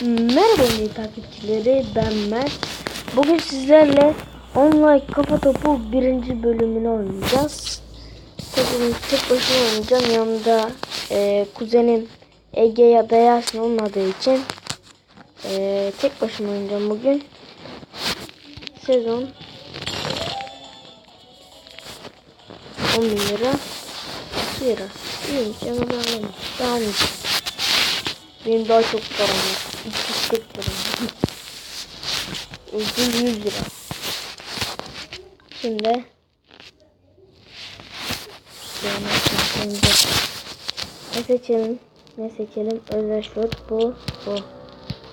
Merhaba takipçileri, ben Mert. Bugün sizlerle online kafa topu birinci bölümünü oynayacağız. Tabii tek başıma oynayacağım. Yanımda kuzenim Ege ya da Yasin olmadığı için tek başıma oynayacağım bugün. Sezon 10 bin lira. 2 lira. İyiymiş ama ben alayım. Daha iyi. Benim daha çok param var. 240 lira. Ödül 100 lira. Şimdi ne seçelim? Ne seçelim? Özel şut bu.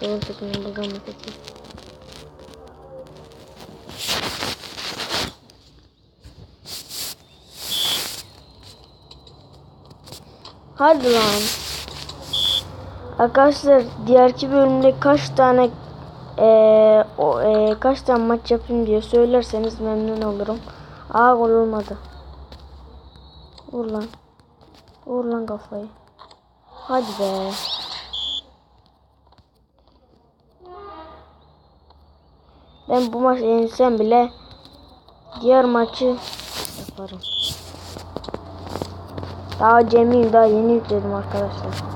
Doğru seçelim. Buradan mı seçelim? Hadi lan. Arkadaşlar diğerki bölümde kaç tane kaç tane maç yapayım diye söylerseniz memnun olurum. Gol olmadı. Vur lan. Vur lan kafayı. Hadi be. Ben bu maçı yensem bile diğer maçı yaparım. Daha Cemil daha yeni yükledim arkadaşlar.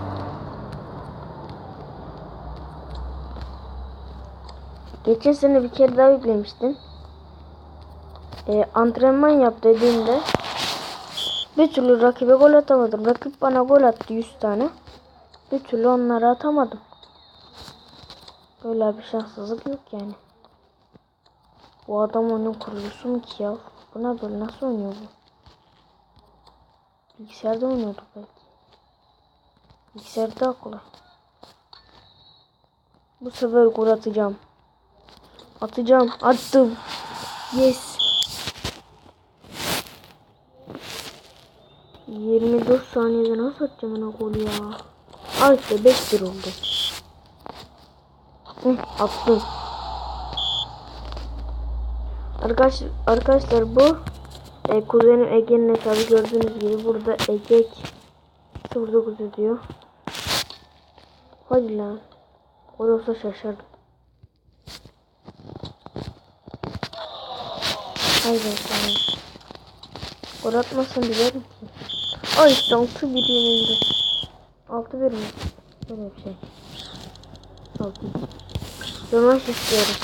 Geçen sene bir kere daha yüklemiştim. Antrenman yap dediğimde bir türlü rakibe gol atamadım. Rakip bana gol attı 100 tane. Bir türlü onları atamadım. Böyle bir şanssızlık yok yani. Bu adam oyunun kurucusu mu ki ya? Buna böyle nasıl oynuyor bu? Bilgisayarda oynuyordu belki. Bilgisayarda daha kolay. Bu sefer gol atacağım. Attım. Yes. 24 saniyede nasıl atacağım ona golü ya? Al işte 5-1 oldu. Attım. Arkadaşlar bu kuzenim Ege'nin hesabı, gördüğünüz gibi burada Ege 09 diyor. Hadi lan. O da olsa şaşırdım. Haydi tamam. Gol atmasın dilerim ki. Ay işte 6-1 yenildi. 6-1 mi? Böyle bir şey. 6-1. Rövanş istiyorum.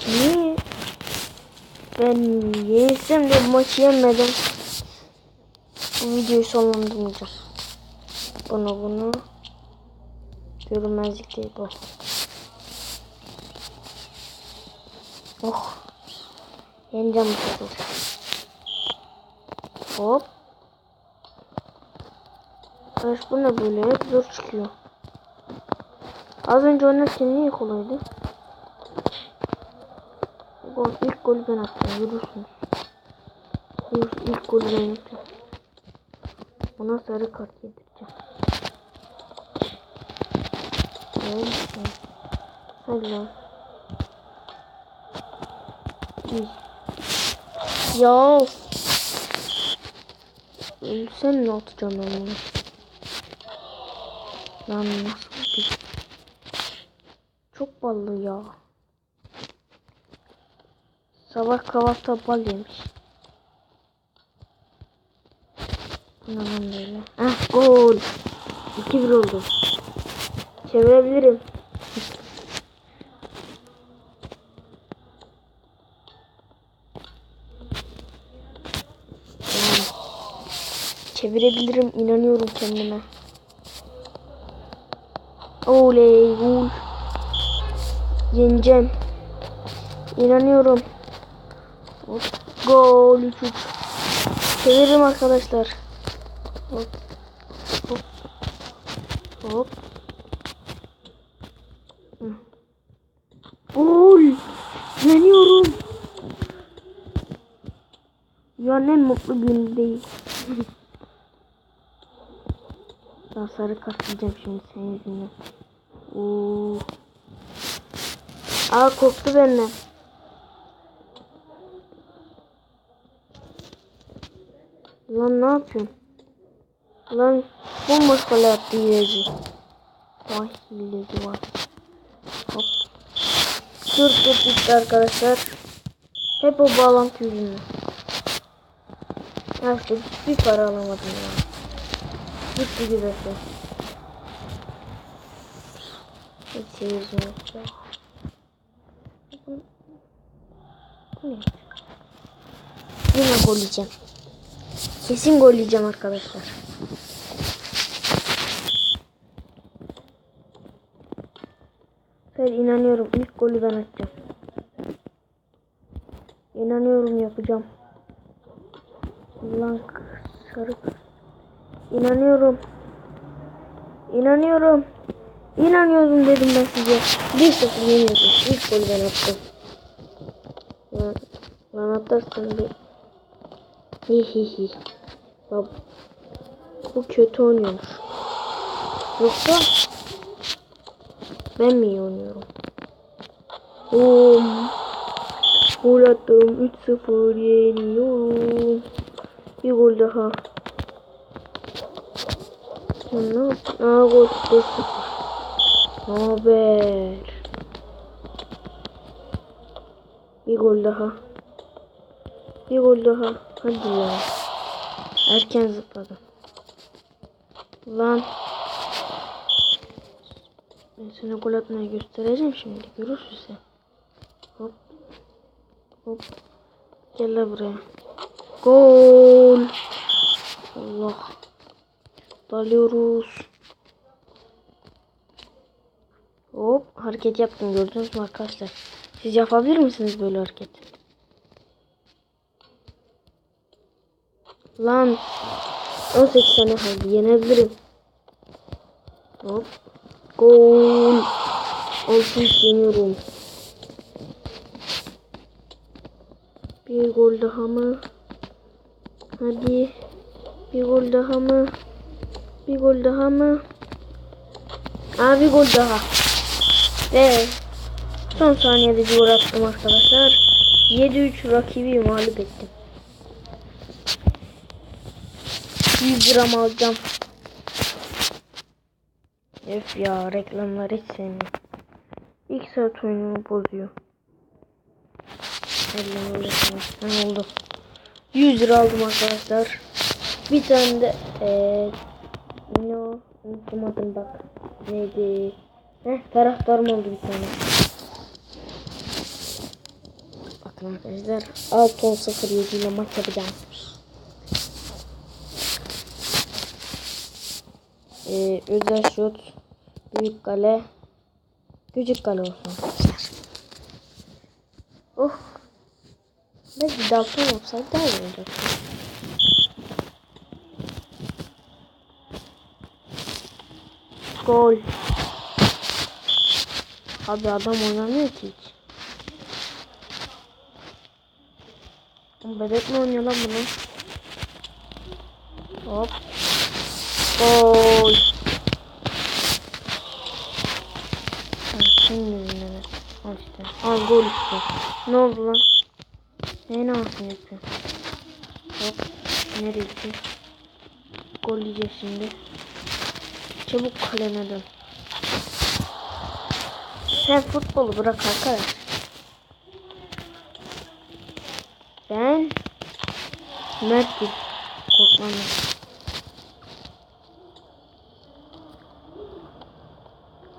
Niye? Ben yenilsem de maçı yenmedim. Bu videoyu sonlandırmayacağım. Bunu. Görünmezlik değil bu. Oh. Yeneceğim bu sefer. Hop. Arkadaş bu ne böyle? Hep zor çıkıyor. Az önce oynarken niye kolaydı? İlk golü ben attım. Görürsünüz. İlk golü ben attım. Ona sarı kart yedireceğim. Hadi lan. Ya. Ölsem ne atacağım ben bunu? Lan nasıl bir... Çok ballı ya. Sabah kahvaltıda bal yemiş. Bundan böyle. Gol. 2-1 oldu. Çevirebilirim. Çevirebilirim, inanıyorum kendime. Oley gol. Yeneceğim. İnanıyorum. Hop. Gol 3-3. Çeviririm arkadaşlar. Hop. Hop. Hop. Gol. İnanıyorum. Yani en mutlu gün değil. Ben sarı kart yiyeceğim şimdi senin yüzünden. Korktu benden. Lan ne yapıyorsun? Lan bomboş kale yaptı hileci. Vay hileci var. Hop. Sırf gitti arkadaşlar. Hep o bağlantı yüzünden. Ya işte bir para alamadım ya. Gitti gidesi. Hiç seyircim yok ya. Bu ne? Yine gol yiyeceğim. Kesin gol yiyeceğim arkadaşlar. Ben inanıyorum ilk golü ben atacağım. İnanıyorum yapacağım. Lan sarı. İnanıyorum. İnanıyorum. İnanıyorum dedim ben size. 1-0 yeniyorsunuz. İlk golü ben attım. Lan atarsın bir. Hihihi. Bak. Bu kötü oynuyormuş. Yoksa ben mi iyi oynuyorum? Gol attım. 3-0 yeniyorum. Bir gol daha. Ne yaptın? Gol 4-0. Ne haber? Bir gol daha. Bir gol daha. Hadi ya. Erken zıpladım. Lan. Ben sana gol atmayı göstereceğim şimdi. Görürsün sen. Hop. Hop. Gel la buraya. Gol. Allah. Dalıyoruz. Hop. Hareket yaptım. Gördünüz mü arkadaşlar? Siz yapabilir misiniz böyle hareket? Lan. 18 sene kaldı. Yenebilirim. Hop. Gol. 6 yeniyorum. Bir gol daha mı? Hadi. Bir gol daha mı? Bir gol daha mı? Bir gol daha. Ve son saniyede bir gol attım arkadaşlar. 7-3 rakibi mağlup ettim. 100 gram alacağım. Öf ya, reklamlar hiç sevmiyorum. 2 saat oyunumu bozuyor. Elime uğraşmak. Ne oldu? 100 lira aldım arkadaşlar. Bir tane de ne o? Unutmadım bak. Neydi? Taraftarım oldu bir tane. Bakın arkadaşlar. 6-10-0-7 ile maç yapacağım. Özel şut. Büyük kale. Küçük kale olsun arkadaşlar. Oh. Belki dalton olsaydı daha iyi olacaktı. Gol. Abi adam oynamıyor ki hiç. Bebek mi oynuyor lan bunu? Hop. Gol. Şimdi al işte. Al gol işte. Ne oldu lan? Ne yapıyorsun? Hop. Neresi? Gol yiyeceğiz şimdi. Çabuk kalene dön. Sen futbolu bırak arkadaş. Ben Mert'im. Korkmam.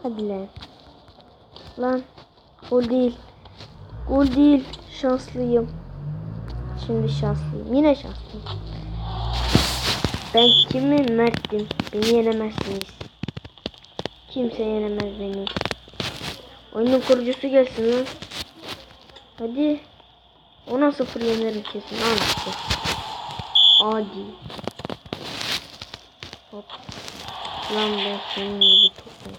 Hadi lan. Lan. Gol değil. Gol değil. Şanslıyım. Şimdi şanslıyım. Yine şanslıyım. Ben kimim? Mert'im. Beni yenemezsiniz. Kimse yenemez beni. Oyunun kurucusu gelsin lan. Hadi. 10-0 yenerim kesin. Al işte. Hadi. Hop. Lan ben senin gibi topum.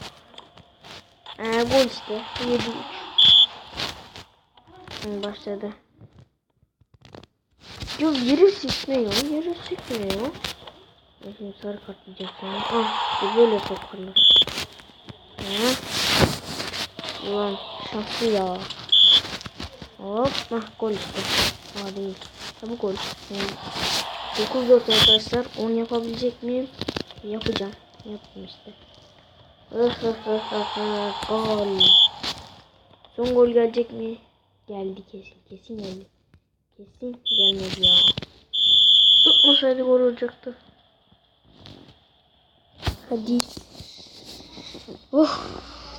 Gol işte. 7-3. Başladı. Yok yeri sıkmıyor. Yeri sıkmıyor. Şimdi sarı kart yiyecek sana. İşte böyle toparlar. Ulan şanslı ya. Hop. Gol işte. Değil. Tabii gol. 9-4 arkadaşlar. 10 yapabilecek miyim? Yapacağım. Yaptım işte. Gol. Son gol gelecek mi? Geldi kesin. Kesin geldi. Kesin gelmedi ya. Tutmasaydı gol olacaktı. Hadi.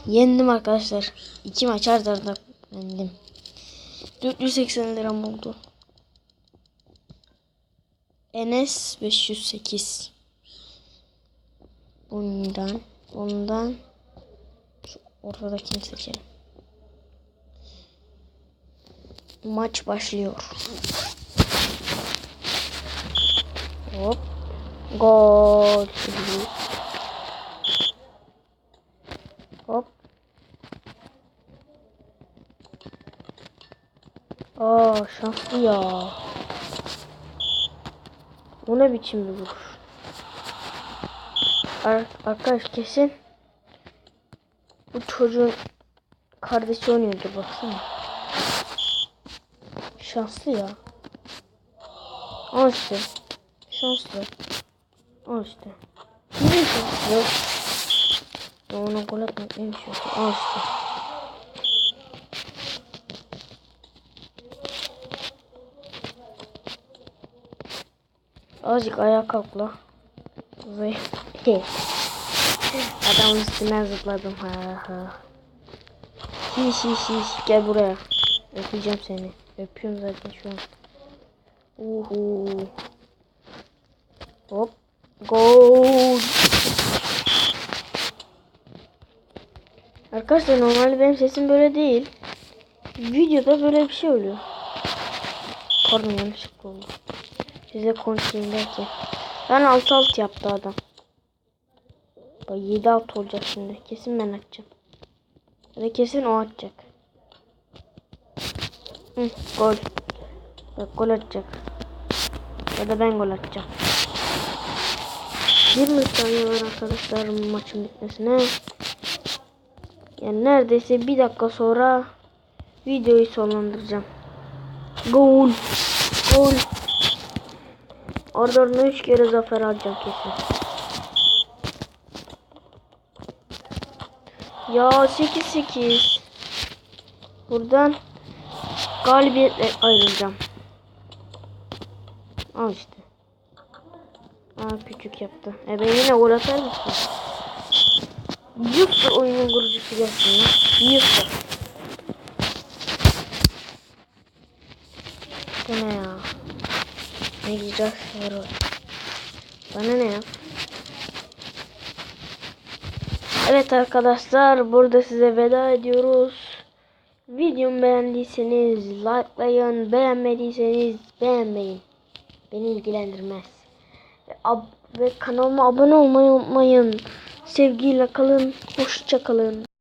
Yendim arkadaşlar. 2 maç arda arda yendim. 480 liram oldu. Enes 508. Bundan şu ortadakini seçelim. Maç başlıyor. Hop. Gol. Hop. Aa, şanslı ya. O ne biçim bir vuruş. Arkadaş kesin bu çocuğun kardeşi oynuyordu, baksana. Şanslı ya. Al işte. Şanslı. Al işte. Ne şanslı? Ona gol atmak neymiş yoksa. Al işte. Azıcık ayağa kalkla. Adamın üstünden zıpladım. Hiş. Gel buraya. Öpeceğim seni. Öpüyorum zaten şu an. Hop. Gol. Arkadaşlar normalde benim sesim böyle değil. Videoda böyle bir şey oluyor. Pardon, yanlışlıkla oldu. Size konuşayım derken. Ben 6-6 yaptı adam. Bak 7-6 olacak şimdi. Kesin ben atacağım. Ya da kesin o atacak. Gol. Bak gol atacak. Ya da ben gol atacağım. 20 saniye var arkadaşlar maçın bitmesine. Yani neredeyse bir dakika sonra videoyu sonlandıracağım. Gol. Arda 3 kere zafer alacağım kesin. Ya 8-8. Buradan galibiyetle ayrılacağım. Al işte. Küçük yaptı. Ben yine gol atar mısın? Yoksa oyunun kurucusu gelsin ya. Yoksa. Bu ne ya? Ne güzel şeyler var. Bana ne ya? Evet arkadaşlar, burada size veda ediyoruz. Videomu beğendiyseniz likelayın, beğenmediyseniz beğenmeyin. Beni ilgilendirmez. Ve kanalıma abone olmayı unutmayın. Sevgiyle kalın, hoşça kalın.